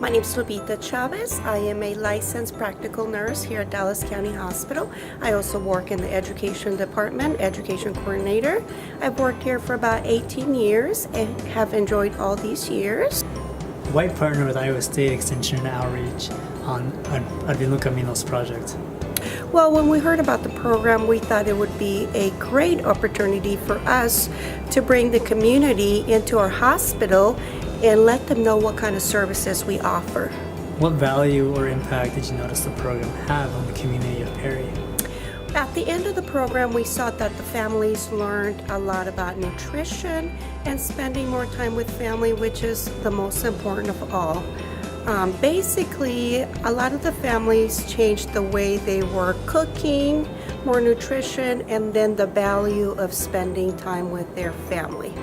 My name is Lupita Chavez. I am a licensed practical nurse here at Dallas County Hospital. I also work in the education department, education coordinator. I've worked here for about 18 years and have enjoyed all these years. Why partner with Iowa State Extension and Outreach on Abriendo Caminos project? Well, when we heard about the program, we thought it would be a great opportunity for us to bring the community into our hospital and let them know what kind of services we offer. What value or impact did you notice the program have on the community of Perry? At the end of the program, we saw that the families learned a lot about nutrition and spending more time with family, which is the most important of all. Basically, a lot of the families changed the way they were cooking, more nutrition, and then the value of spending time with their family.